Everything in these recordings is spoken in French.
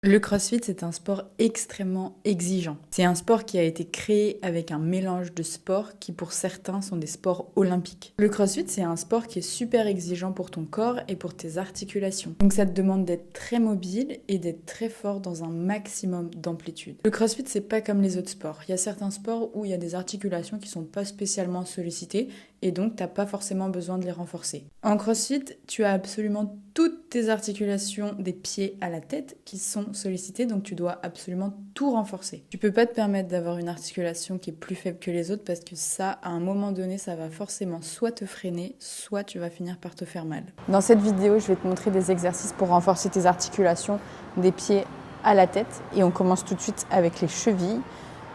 Le CrossFit, c'est un sport extrêmement exigeant. C'est un sport qui a été créé avec un mélange de sports qui pour certains sont des sports olympiques. Le CrossFit, c'est un sport qui est super exigeant pour ton corps et pour tes articulations. Donc ça te demande d'être très mobile et d'être très fort dans un maximum d'amplitude. Le CrossFit, c'est pas comme les autres sports. Il y a certains sports où il y a des articulations qui sont pas spécialement sollicitées et donc t'as pas forcément besoin de les renforcer. En CrossFit, tu as absolument toutes tes articulations des pieds à la tête qui sont sollicitées, donc tu dois absolument tout renforcer. Tu peux pas te permettre d'avoir une articulation qui est plus faible que les autres parce que ça, à un moment donné, ça va forcément soit te freiner, soit tu vas finir par te faire mal. Dans cette vidéo, je vais te montrer des exercices pour renforcer tes articulations des pieds à la tête et on commence tout de suite avec les chevilles,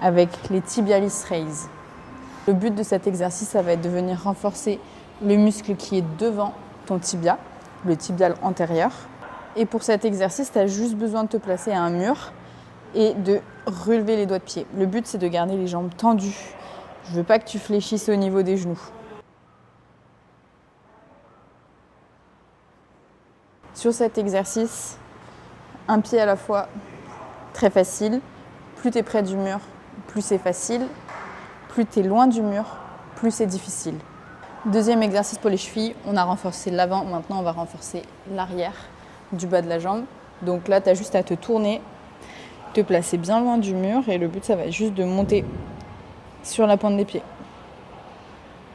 avec les tibialis raise. Le but de cet exercice, ça va être de venir renforcer le muscle qui est devant ton tibia, le tibial antérieur. Et pour cet exercice, tu as juste besoin de te placer à un mur et de relever les doigts de pied. Le but, c'est de garder les jambes tendues. Je ne veux pas que tu fléchisses au niveau des genoux. Sur cet exercice, un pied à la fois, très facile. Plus tu es près du mur, plus c'est facile. Plus tu es loin du mur, plus c'est difficile. Deuxième exercice pour les chevilles, on a renforcé l'avant, maintenant on va renforcer l'arrière du bas de la jambe. Donc là, tu as juste à te tourner, te placer bien loin du mur et le but, ça va être juste de monter sur la pointe des pieds.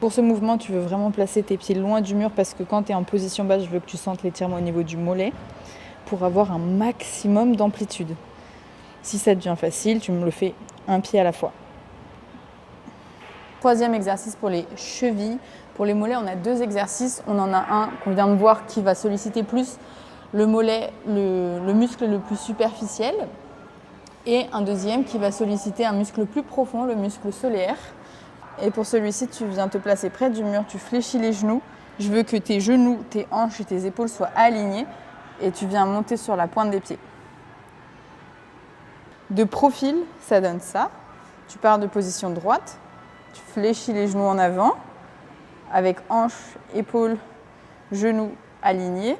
Pour ce mouvement, tu veux vraiment placer tes pieds loin du mur parce que quand tu es en position basse, je veux que tu sentes l'étirement au niveau du mollet pour avoir un maximum d'amplitude. Si ça devient facile, tu me le fais un pied à la fois. Troisième exercice pour les chevilles. Pour les mollets, on a deux exercices. On en a un qu'on vient de voir qui va solliciter plus le mollet, le muscle le plus superficiel. Et un deuxième qui va solliciter un muscle plus profond, le muscle solaire. Et pour celui-ci, tu viens te placer près du mur, tu fléchis les genoux. Je veux que tes genoux, tes hanches et tes épaules soient alignés. Et tu viens monter sur la pointe des pieds. De profil, ça donne ça. Tu pars de position droite. Tu fléchis les genoux en avant, avec hanches, épaules, genoux alignés.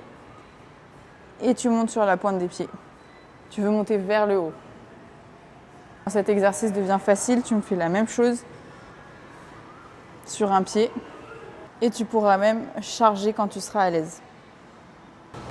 Et tu montes sur la pointe des pieds. Tu veux monter vers le haut. Quand cet exercice devient facile, tu me fais la même chose sur un pied. Et tu pourras même charger quand tu seras à l'aise.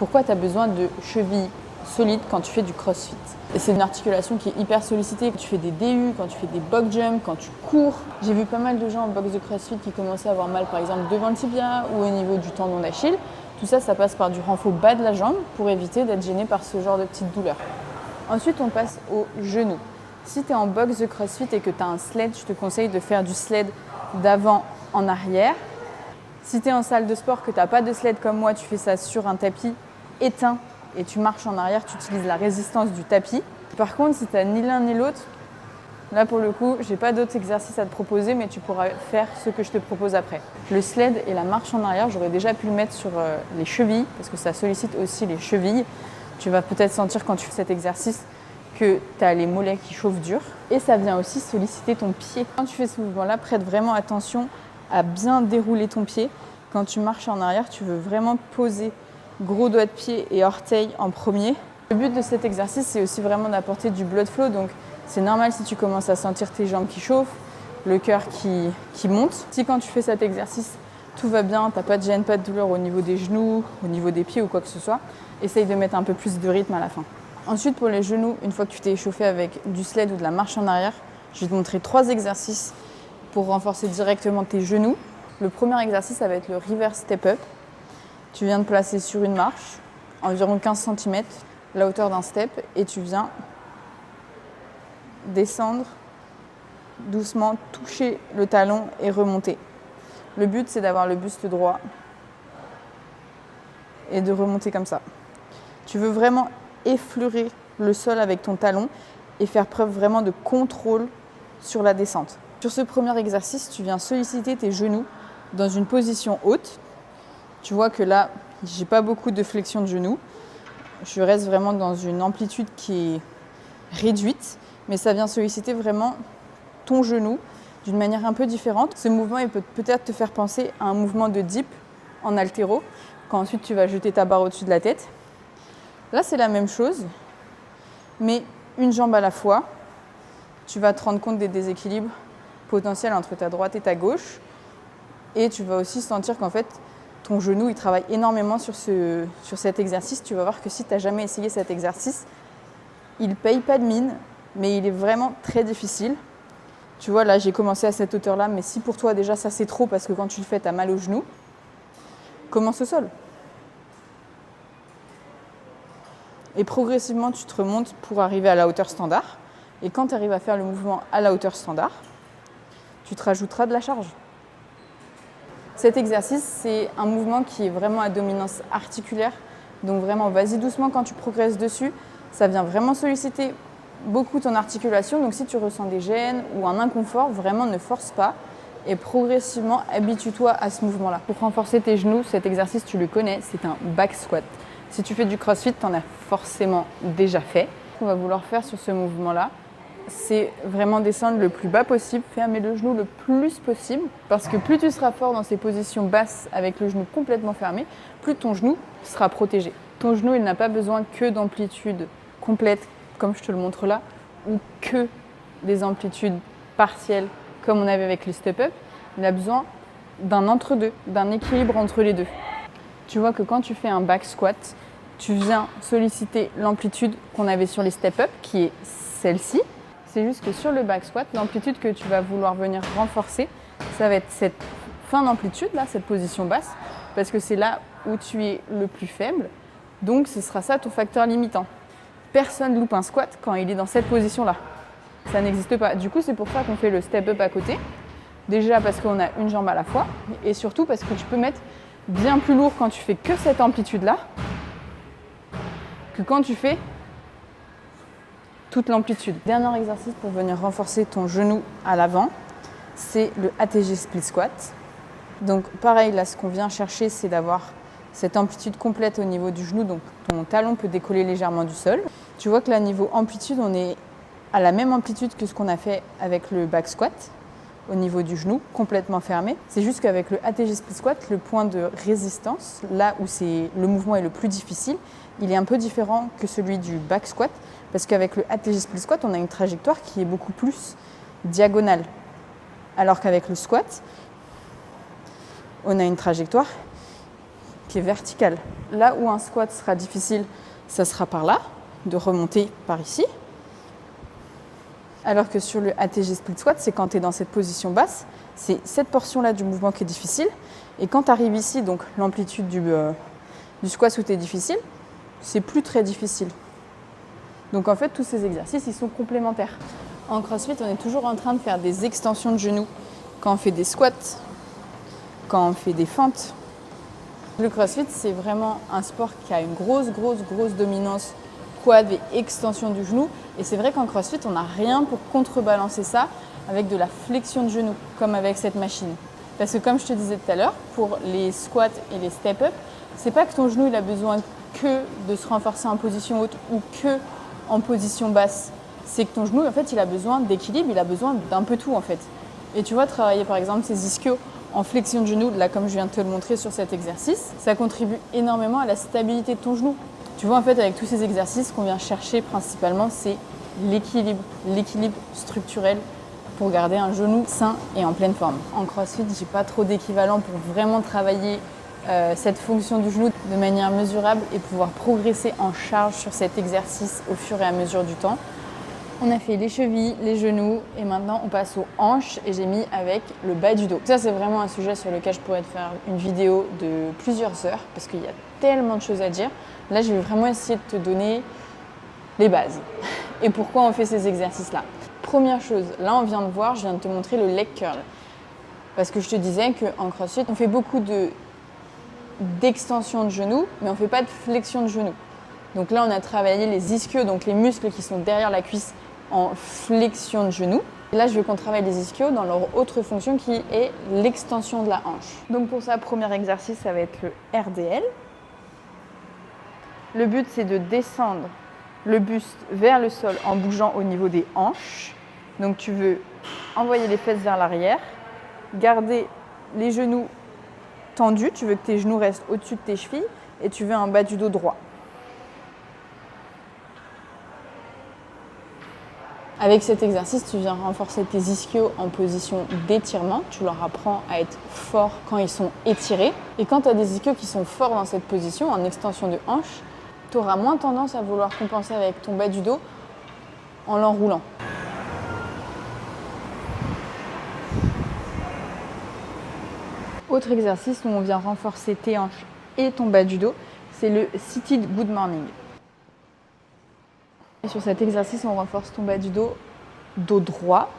Pourquoi tu as besoin de chevilles solides quand tu fais du crossfit? Et c'est une articulation qui est hyper sollicitée quand tu fais des DU, quand tu fais des box jumps, quand tu cours. J'ai vu pas mal de gens en box de crossfit qui commençaient à avoir mal par exemple devant le tibia ou au niveau du tendon d'Achille. Tout ça, ça passe par du renfort bas de la jambe pour éviter d'être gêné par ce genre de petites douleurs. Ensuite, on passe aux genoux. Si tu es en box de crossfit et que tu as un sled, je te conseille de faire du sled d'avant en arrière. Si tu es en salle de sport, que tu n'as pas de sled comme moi, tu fais ça sur un tapis éteint et tu marches en arrière, tu utilises la résistance du tapis. Par contre, si tu n'as ni l'un ni l'autre, là pour le coup, j'ai pas d'autres exercices à te proposer, mais tu pourras faire ce que je te propose après. Le sled et la marche en arrière, j'aurais déjà pu le mettre sur les chevilles, parce que ça sollicite aussi les chevilles. Tu vas peut-être sentir quand tu fais cet exercice que tu as les mollets qui chauffent dur. Et ça vient aussi solliciter ton pied. Quand tu fais ce mouvement-là, prête vraiment attention à bien dérouler ton pied. Quand tu marches en arrière, tu veux vraiment poser gros doigts de pied et orteils en premier. Le but de cet exercice, c'est aussi vraiment d'apporter du blood flow. Donc c'est normal si tu commences à sentir tes jambes qui chauffent, le cœur qui monte. Si quand tu fais cet exercice, tout va bien, tu n'as pas de gêne, pas de douleur au niveau des genoux, au niveau des pieds ou quoi que ce soit, essaye de mettre un peu plus de rythme à la fin. Ensuite, pour les genoux, une fois que tu t'es échauffé avec du sled ou de la marche en arrière, je vais te montrer 3 exercices pour renforcer directement tes genoux. Le premier exercice, ça va être le reverse step up. Tu viens te placer sur une marche, environ 15 cm, la hauteur d'un step, et tu viens descendre doucement, toucher le talon et remonter. Le but, c'est d'avoir le buste droit et de remonter comme ça. Tu veux vraiment effleurer le sol avec ton talon et faire preuve vraiment de contrôle sur la descente. Sur ce premier exercice, tu viens solliciter tes genoux dans une position haute. Tu vois que là, j'ai pas beaucoup de flexion de genoux. Je reste vraiment dans une amplitude qui est réduite, mais ça vient solliciter vraiment ton genou d'une manière un peu différente. Ce mouvement, il peut peut-être te faire penser à un mouvement de dip en haltéro, quand ensuite tu vas jeter ta barre au-dessus de la tête. Là, c'est la même chose, mais une jambe à la fois. Tu vas te rendre compte des déséquilibres potentiels entre ta droite et ta gauche. Et tu vas aussi sentir qu'en fait, ton genou, il travaille énormément sur cet exercice. Tu vas voir que si tu n'as jamais essayé cet exercice, il ne paye pas de mine, mais il est vraiment très difficile. Tu vois, là, j'ai commencé à cette hauteur-là, mais si pour toi, déjà, ça, c'est trop parce que quand tu le fais, tu as mal au genou, commence au sol. Et progressivement, tu te remontes pour arriver à la hauteur standard. Et quand tu arrives à faire le mouvement à la hauteur standard, tu te rajouteras de la charge. Cet exercice, c'est un mouvement qui est vraiment à dominance articulaire. Donc vraiment, vas-y doucement quand tu progresses dessus. Ça vient vraiment solliciter beaucoup ton articulation. Donc si tu ressens des gênes ou un inconfort, vraiment ne force pas. Et progressivement, habitue-toi à ce mouvement-là. Pour renforcer tes genoux, cet exercice, tu le connais, c'est un back squat. Si tu fais du crossfit, tu en as forcément déjà fait. Ce qu'on va vouloir faire sur ce mouvement-là, c'est vraiment descendre le plus bas possible, fermer le genou le plus possible, parce que plus tu seras fort dans ces positions basses avec le genou complètement fermé, plus ton genou sera protégé. Ton genou, il n'a pas besoin que d'amplitude complète, comme je te le montre là, ou que des amplitudes partielles, comme on avait avec le step-up. Il a besoin d'un entre-deux, d'un équilibre entre les deux. Tu vois que quand tu fais un back squat, tu viens solliciter l'amplitude qu'on avait sur les step-up, qui est celle-ci. C'est juste que sur le back squat, l'amplitude que tu vas vouloir venir renforcer, ça va être cette fin d'amplitude, là, cette position basse, parce que c'est là où tu es le plus faible. Donc, ce sera ça ton facteur limitant. Personne loupe un squat quand il est dans cette position-là. Ça n'existe pas. Du coup, c'est pour ça qu'on fait le step-up à côté. Déjà parce qu'on a une jambe à la fois, et surtout parce que tu peux mettre bien plus lourd quand tu fais que cette amplitude-là, que quand tu fais toute l'amplitude. Dernier exercice pour venir renforcer ton genou à l'avant, c'est le ATG split squat. Donc pareil, là ce qu'on vient chercher, c'est d'avoir cette amplitude complète au niveau du genou, donc ton talon peut décoller légèrement du sol. Tu vois que là, niveau amplitude, on est à la même amplitude que ce qu'on a fait avec le back squat, au niveau du genou, complètement fermé. C'est juste qu'avec le ATG split squat, le point de résistance, là où le mouvement est le plus difficile, il est un peu différent que celui du back squat, parce qu'avec le ATG split squat, on a une trajectoire qui est beaucoup plus diagonale. Alors qu'avec le squat, on a une trajectoire qui est verticale. Là où un squat sera difficile, ça sera par là, de remonter par ici. Alors que sur le ATG split squat, c'est quand tu es dans cette position basse, c'est cette portion-là du mouvement qui est difficile. Et quand tu arrives ici, donc l'amplitude du squat où tu es difficile, c'est plus très difficile. Donc en fait, tous ces exercices, ils sont complémentaires. En CrossFit, on est toujours en train de faire des extensions de genoux. Quand on fait des squats, quand on fait des fentes. Le CrossFit, c'est vraiment un sport qui a une grosse dominance quad et extension du genou. Et c'est vrai qu'en CrossFit, on n'a rien pour contrebalancer ça avec de la flexion de genou, comme avec cette machine. Parce que comme je te disais tout à l'heure, pour les squats et les step-up, c'est pas que ton genou il a besoin que de se renforcer en position haute ou que en position basse. C'est que ton genou, en fait, il a besoin d'équilibre, il a besoin d'un peu tout, en fait. Et tu vois, travailler par exemple ces ischios en flexion de genou, là comme je viens de te le montrer sur cet exercice, ça contribue énormément à la stabilité de ton genou. Tu vois, en fait, avec tous ces exercices, ce qu'on vient chercher principalement, c'est l'équilibre structurel pour garder un genou sain et en pleine forme. En CrossFit, j'ai pas trop d'équivalent pour vraiment travailler cette fonction du genou de manière mesurable et pouvoir progresser en charge sur cet exercice au fur et à mesure du temps. On a fait les chevilles, les genoux et maintenant on passe aux hanches et j'ai mis avec le bas du dos. Ça c'est vraiment un sujet sur lequel je pourrais te faire une vidéo de plusieurs heures parce qu'il y a tellement de choses à dire. Là je vais vraiment essayer de te donner les bases et pourquoi on fait ces exercices-là. Première chose, là on vient de voir, je viens de te montrer le leg curl. Parce que je te disais qu'en CrossFit, on fait beaucoup d'extension de genoux, mais on ne fait pas de flexion de genoux. Donc là, on a travaillé les ischios, donc les muscles qui sont derrière la cuisse en flexion de genoux. Et là, je veux qu'on travaille les ischios dans leur autre fonction qui est l'extension de la hanche. Donc pour ça, premier exercice, ça va être le RDL. Le but, c'est de descendre le buste vers le sol en bougeant au niveau des hanches. Donc tu veux envoyer les fesses vers l'arrière, garder les genoux tendus, tu veux que tes genoux restent au-dessus de tes chevilles et tu veux un bas du dos droit. Avec cet exercice, tu viens renforcer tes ischios en position d'étirement. Tu leur apprends à être forts quand ils sont étirés. Et quand tu as des ischios qui sont forts dans cette position, en extension de hanche, tu auras moins tendance à vouloir compenser avec ton bas du dos en l'enroulant. Autre exercice où on vient renforcer tes hanches et ton bas du dos, c'est le Seated Good Morning. Et sur cet exercice, on renforce ton bas du dos, dos droit,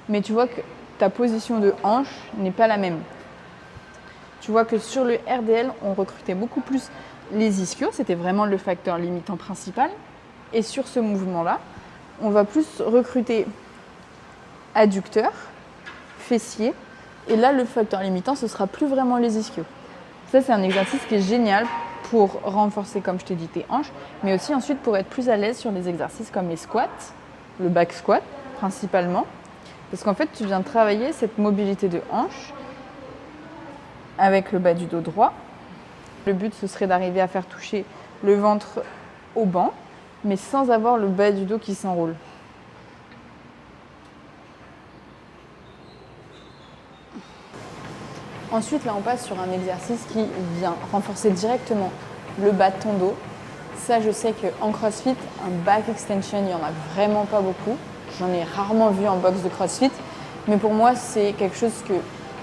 mais tu vois que ta position de hanche n'est pas la même. Tu vois que sur le RDL, on recrutait beaucoup plus les ischios, c'était vraiment le facteur limitant principal. Et sur ce mouvement-là, on va plus recruter adducteurs, fessiers. Et là, le facteur limitant, ce sera plus vraiment les ischios. Ça, c'est un exercice qui est génial pour renforcer, comme je t'ai dit, tes hanches, mais aussi ensuite pour être plus à l'aise sur des exercices comme les squats, le back squat principalement. Parce qu'en fait, tu viens travailler cette mobilité de hanche avec le bas du dos droit. Le but, ce serait d'arriver à faire toucher le ventre au banc, mais sans avoir le bas du dos qui s'enroule. Ensuite, là, on passe sur un exercice qui vient renforcer directement le bas de ton dos. Ça, je sais qu'en CrossFit, un back extension, il n'y en a vraiment pas beaucoup. J'en ai rarement vu en box de CrossFit. Mais pour moi, c'est quelque chose que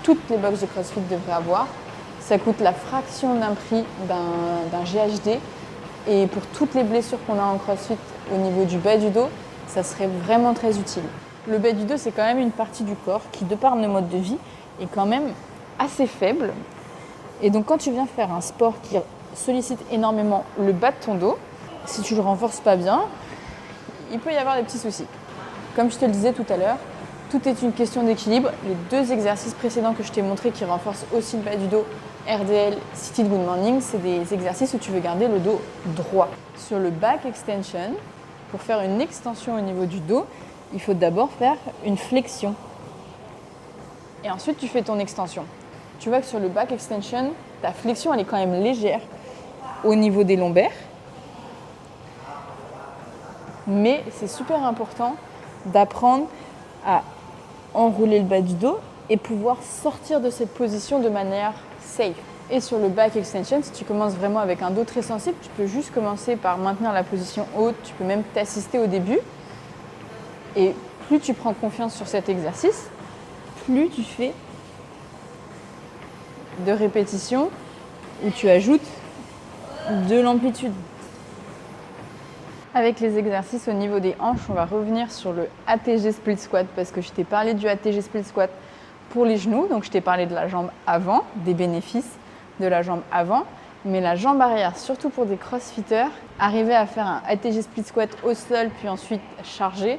toutes les box de CrossFit devraient avoir. Ça coûte la fraction d'un prix d'un GHD. Et pour toutes les blessures qu'on a en CrossFit au niveau du bas du dos, ça serait vraiment très utile. Le bas du dos, c'est quand même une partie du corps qui, de par nos modes de vie, est quand même assez faible. Et donc quand tu viens faire un sport qui sollicite énormément le bas de ton dos, si tu le renforces pas bien, il peut y avoir des petits soucis. Comme je te le disais tout à l'heure, tout est une question d'équilibre. Les deux exercices précédents que je t'ai montrés qui renforcent aussi le bas du dos, RDL, Seated Good Morning, c'est des exercices où tu veux garder le dos droit. Sur le back extension, pour faire une extension au niveau du dos, il faut d'abord faire une flexion. Et ensuite, tu fais ton extension. Tu vois que sur le back extension, ta flexion, elle est quand même légère au niveau des lombaires. Mais c'est super important d'apprendre à enrouler le bas du dos et pouvoir sortir de cette position de manière safe. Et sur le back extension, si tu commences vraiment avec un dos très sensible, tu peux juste commencer par maintenir la position haute. Tu peux même t'assister au début. Et plus tu prends confiance sur cet exercice, plus tu fais de répétitions où tu ajoutes de l'amplitude. Avec les exercices au niveau des hanches, on va revenir sur le ATG Split Squat parce que je t'ai parlé du ATG Split Squat pour les genoux. Donc je t'ai parlé de la jambe avant, des bénéfices de la jambe avant. Mais la jambe arrière, surtout pour des crossfitters, arriver à faire un ATG Split Squat au sol puis ensuite charger,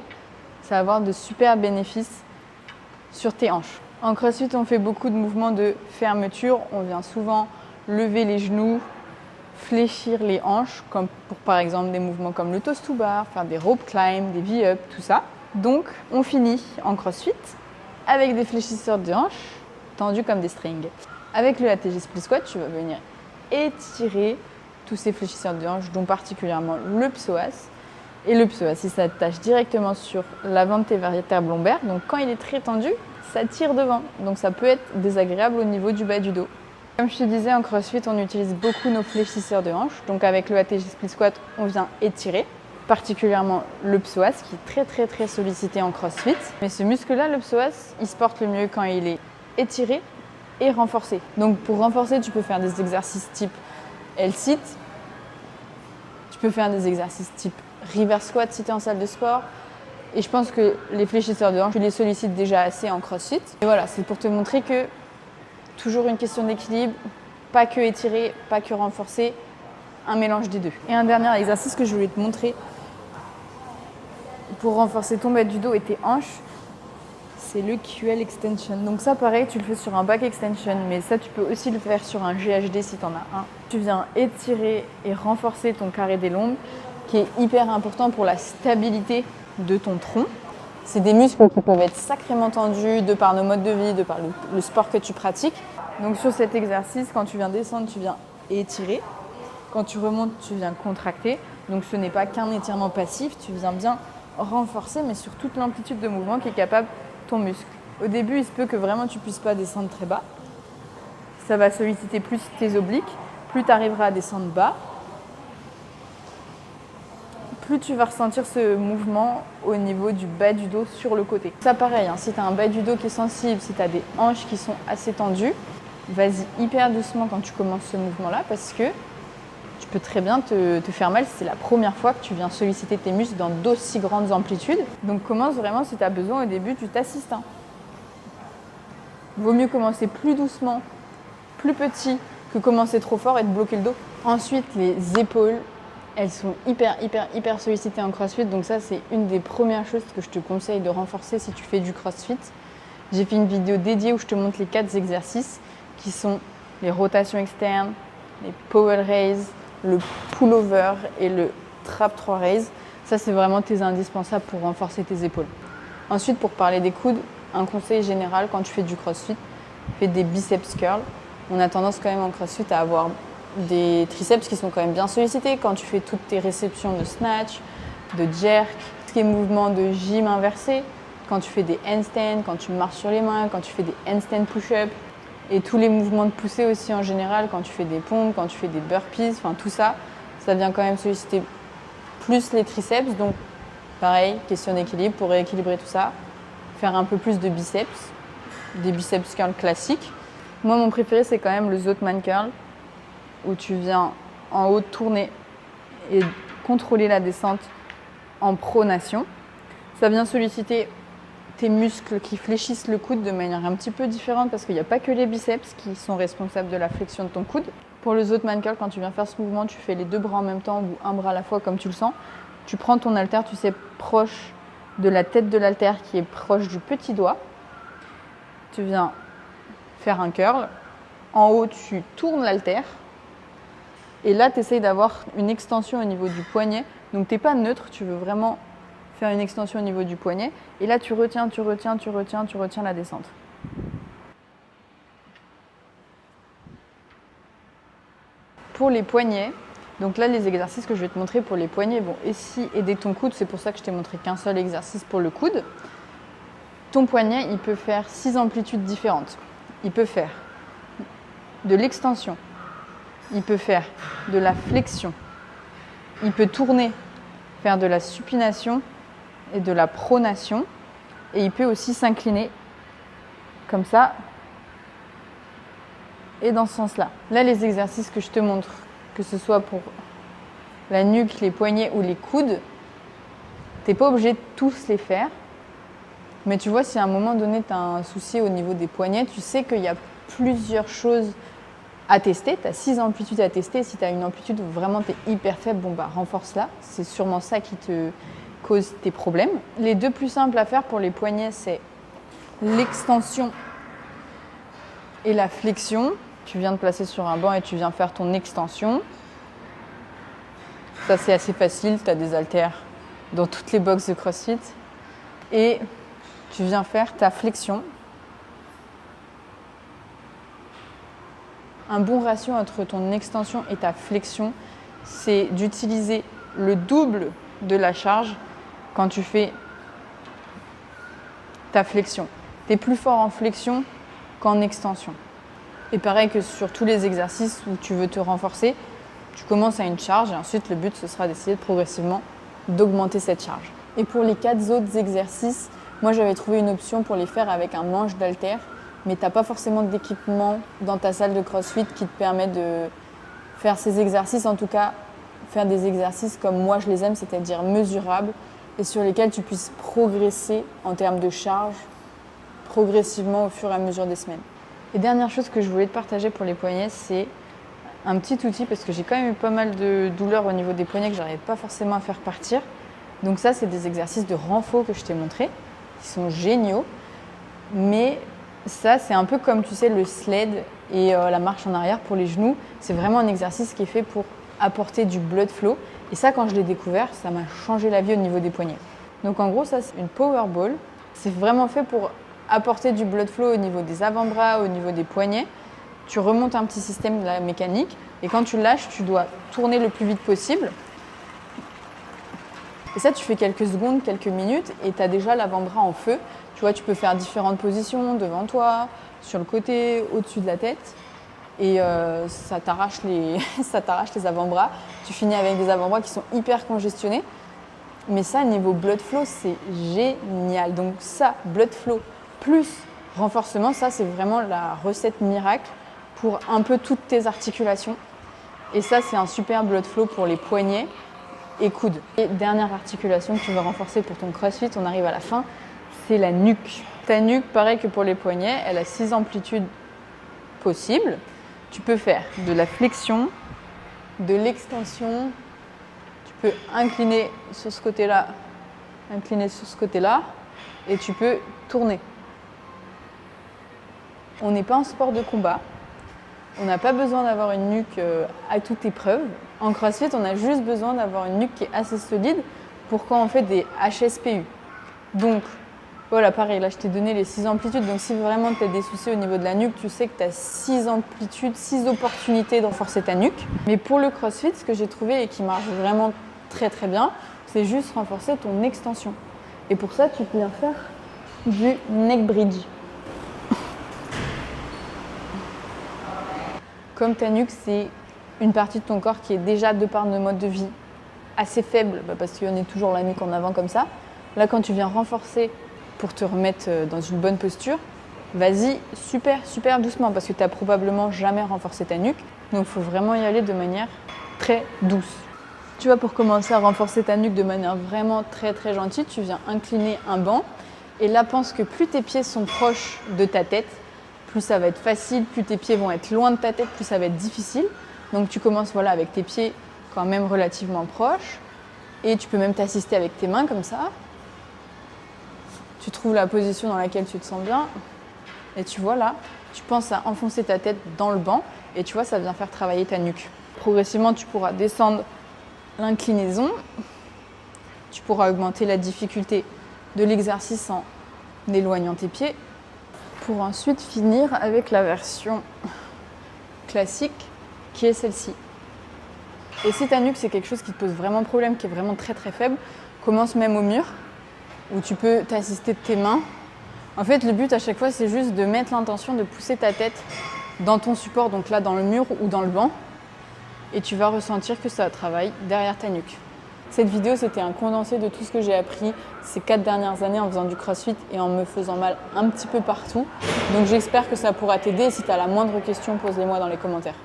ça va avoir de super bénéfices sur tes hanches. En CrossFit, on fait beaucoup de mouvements de fermeture. On vient souvent lever les genoux, fléchir les hanches, comme pour par exemple des mouvements comme le toast to bar, faire des rope climb, des V-up, tout ça. Donc, on finit en CrossFit avec des fléchisseurs de hanches tendus comme des strings. Avec le ATG Split Squat, tu vas venir étirer tous ces fléchisseurs de hanches, dont particulièrement le psoas. Et le psoas, il s'attache directement sur l'avant de tes vertèbres lombaires. Donc, quand il est très tendu, ça tire devant. Donc, ça peut être désagréable au niveau du bas du dos. Comme je te disais, en CrossFit, on utilise beaucoup nos fléchisseurs de hanches. Donc avec le ATG Split Squat, on vient étirer, particulièrement le psoas, qui est très très sollicité en CrossFit. Mais ce muscle-là, le psoas, il se porte le mieux quand il est étiré et renforcé. Donc pour renforcer, tu peux faire des exercices type L-sit. Tu peux faire des exercices type reverse squat si tu es en salle de sport. Et je pense que les fléchisseurs de hanches, tu les sollicites déjà assez en CrossFit. Et voilà, c'est pour te montrer que toujours une question d'équilibre, pas que étirer, pas que renforcer, un mélange des deux. Et un dernier exercice que je voulais te montrer pour renforcer ton bas du dos et tes hanches, c'est le QL extension. Donc ça pareil, tu le fais sur un back extension, mais ça tu peux aussi le faire sur un GHD si tu en as un. Tu viens étirer et renforcer ton carré des lombes, qui est hyper important pour la stabilité de ton tronc. C'est des muscles qui peuvent être sacrément tendus de par nos modes de vie, de par le sport que tu pratiques. Donc sur cet exercice, quand tu viens descendre, tu viens étirer. Quand tu remontes, tu viens contracter. Donc ce n'est pas qu'un étirement passif, tu viens bien renforcer, mais sur toute l'amplitude de mouvement qu'est capable ton muscle. Au début, il se peut que vraiment tu ne puisses pas descendre très bas. Ça va solliciter plus tes obliques. Plus tu arriveras à descendre bas, plus tu vas ressentir ce mouvement au niveau du bas du dos sur le côté. Ça pareil, si tu as un bas du dos qui est sensible, si tu as des hanches qui sont assez tendues, vas-y hyper doucement quand tu commences ce mouvement-là parce que tu peux très bien te faire mal si c'est la première fois que tu viens solliciter tes muscles dans d'aussi grandes amplitudes. Donc commence vraiment, si tu as besoin au début, tu t'assistes. Vaut mieux commencer plus doucement, plus petit, que commencer trop fort et te bloquer le dos. Ensuite, les épaules, elles sont hyper sollicitées en CrossFit. Donc ça, c'est une des premières choses que je te conseille de renforcer si tu fais du CrossFit. J'ai fait une vidéo dédiée où je te montre les 4 exercices qui sont les rotations externes, les power raise, le pullover et le trap 3 raise. Ça, c'est vraiment tes indispensables pour renforcer tes épaules. Ensuite, pour parler des coudes, un conseil général quand tu fais du CrossFit, fais des biceps curls. On a tendance quand même en CrossFit à avoir des triceps qui sont quand même bien sollicités quand tu fais toutes tes réceptions de snatch, de jerk, tous les mouvements de gym inversé, quand tu fais des handstands, quand tu marches sur les mains, quand tu fais des handstand push-up et tous les mouvements de poussée aussi en général, quand tu fais des pompes, quand tu fais des burpees, enfin tout ça, ça vient quand même solliciter plus les triceps. Donc pareil, question d'équilibre, pour rééquilibrer tout ça, faire un peu plus de biceps, des biceps curls classiques. Moi, mon préféré, c'est quand même le Zoatman Curl, où tu viens en haut tourner et contrôler la descente en pronation. Ça vient solliciter tes muscles qui fléchissent le coude de manière un petit peu différente parce qu'il n'y a pas que les biceps qui sont responsables de la flexion de ton coude. Pour le Zoatman Curl, quand tu viens faire ce mouvement, tu fais les 2 bras en même temps ou un bras à la fois comme tu le sens. Tu prends ton haltère, tu sais, proche de la tête de l'haltère qui est proche du petit doigt. Tu viens faire un curl. En haut, tu tournes l'haltère. Et là, tu essayes d'avoir une extension au niveau du poignet. Donc, tu n'es pas neutre, tu veux vraiment faire une extension au niveau du poignet. Et là, tu retiens la descente. Pour les poignets, donc là, les exercices que je vais te montrer pour les poignets vont aussi aider ton coude. C'est pour ça que je t'ai montré qu'un seul exercice pour le coude. Ton poignet, il peut faire 6 amplitudes différentes. Il peut faire de l'extension, il peut faire de la flexion, il peut tourner, faire de la supination et de la pronation, et il peut aussi s'incliner comme ça et dans ce sens-là. Là, les exercices que je te montre, que ce soit pour la nuque, les poignets ou les coudes, tu n'es pas obligé de tous les faire. Mais tu vois, si à un moment donné, tu as un souci au niveau des poignets, tu sais qu'il y a plusieurs choses à tester. Tu as 6 amplitudes à tester. Si tu as une amplitude où vraiment tu es hyper faible, renforce-la. C'est sûrement ça qui te cause tes problèmes. Les 2 plus simples à faire pour les poignets, c'est l'extension et la flexion. Tu viens te placer sur un banc et tu viens faire ton extension. Ça, c'est assez facile. Tu as des haltères dans toutes les boxes de CrossFit. Et tu viens faire ta flexion. Un bon ratio entre ton extension et ta flexion, c'est d'utiliser le double de la charge quand tu fais ta flexion. Tu es plus fort en flexion qu'en extension. Et pareil que sur tous les exercices où tu veux te renforcer, tu commences à une charge et ensuite le but ce sera d'essayer de progressivement d'augmenter cette charge. Et pour les 4 autres exercices, moi j'avais trouvé une option pour les faire avec un manche d'haltère, mais tu n'as pas forcément d'équipement dans ta salle de CrossFit qui te permet de faire ces exercices, en tout cas faire des exercices comme moi je les aime, c'est-à-dire mesurables et sur lesquels tu puisses progresser en termes de charge progressivement au fur et à mesure des semaines. Et dernière chose que je voulais te partager pour les poignets, c'est un petit outil parce que j'ai quand même eu pas mal de douleurs au niveau des poignets que je n'arrivais pas forcément à faire partir. Donc ça, c'est des exercices de renfort que je t'ai montrés, qui sont géniaux. Mais ça, c'est un peu comme, tu sais, le sled et la marche en arrière pour les genoux. C'est vraiment un exercice qui est fait pour apporter du blood flow. Et ça, quand je l'ai découvert, ça m'a changé la vie au niveau des poignets. Donc en gros, ça, c'est une power ball. C'est vraiment fait pour apporter du blood flow au niveau des avant-bras, au niveau des poignets. Tu remontes un petit système de la mécanique. Et quand tu lâches, tu dois tourner le plus vite possible. Et ça, tu fais quelques secondes, quelques minutes et tu as déjà l'avant-bras en feu. Tu vois, tu peux faire différentes positions devant toi, sur le côté, au-dessus de la tête. Et ça t'arrache les avant-bras. Tu finis avec des avant-bras qui sont hyper congestionnés. Mais ça, niveau blood flow, c'est génial. Donc ça, blood flow plus renforcement, ça, c'est vraiment la recette miracle pour un peu toutes tes articulations. Et ça, c'est un super blood flow pour les poignets et coudes. Et dernière articulation que tu veux renforcer pour ton CrossFit, on arrive à la fin, c'est la nuque. Ta nuque, pareil que pour les poignets, elle a 6 amplitudes possibles. Tu peux faire de la flexion, de l'extension, tu peux incliner sur ce côté-là, et tu peux tourner. On n'est pas en sport de combat, on n'a pas besoin d'avoir une nuque à toute épreuve. En CrossFit, on a juste besoin d'avoir une nuque qui est assez solide pour quand on fait des HSPU. Donc, voilà, pareil, là je t'ai donné les 6 amplitudes, donc si vraiment tu as des soucis au niveau de la nuque, tu sais que tu as 6 amplitudes, 6 opportunités de renforcer ta nuque. Mais pour le CrossFit, ce que j'ai trouvé et qui marche vraiment très très bien, c'est juste renforcer ton extension. Et pour ça, tu peux bien faire du neck bridge. Comme ta nuque, c'est une partie de ton corps qui est déjà, de par nos modes de vie, assez faible, parce qu'on est toujours la nuque en avant comme ça. Là, quand tu viens renforcer pour te remettre dans une bonne posture, vas-y super doucement parce que tu n'as probablement jamais renforcé ta nuque. Donc il faut vraiment y aller de manière très douce. Tu vois, pour commencer à renforcer ta nuque de manière vraiment très gentille, tu viens incliner un banc. Et là, pense que plus tes pieds sont proches de ta tête, plus ça va être facile, plus tes pieds vont être loin de ta tête, plus ça va être difficile. Donc tu commences voilà, avec tes pieds quand même relativement proches. Et tu peux même t'assister avec tes mains comme ça. Tu trouves la position dans laquelle tu te sens bien. Et tu vois là, tu penses à enfoncer ta tête dans le banc. Et tu vois, ça vient faire travailler ta nuque. Progressivement, tu pourras descendre l'inclinaison. Tu pourras augmenter la difficulté de l'exercice en éloignant tes pieds. Pour ensuite finir avec la version classique qui est celle-ci. Et si ta nuque c'est quelque chose qui te pose vraiment problème, qui est vraiment très faible, commence même au mur où tu peux t'assister de tes mains. En fait, le but à chaque fois c'est juste de mettre l'intention de pousser ta tête dans ton support, donc là dans le mur ou dans le banc, et tu vas ressentir que ça travaille derrière ta nuque. Cette vidéo, c'était un condensé de tout ce que j'ai appris ces 4 dernières années en faisant du CrossFit et en me faisant mal un petit peu partout. Donc j'espère que ça pourra t'aider. Si tu as la moindre question, pose-les-moi dans les commentaires.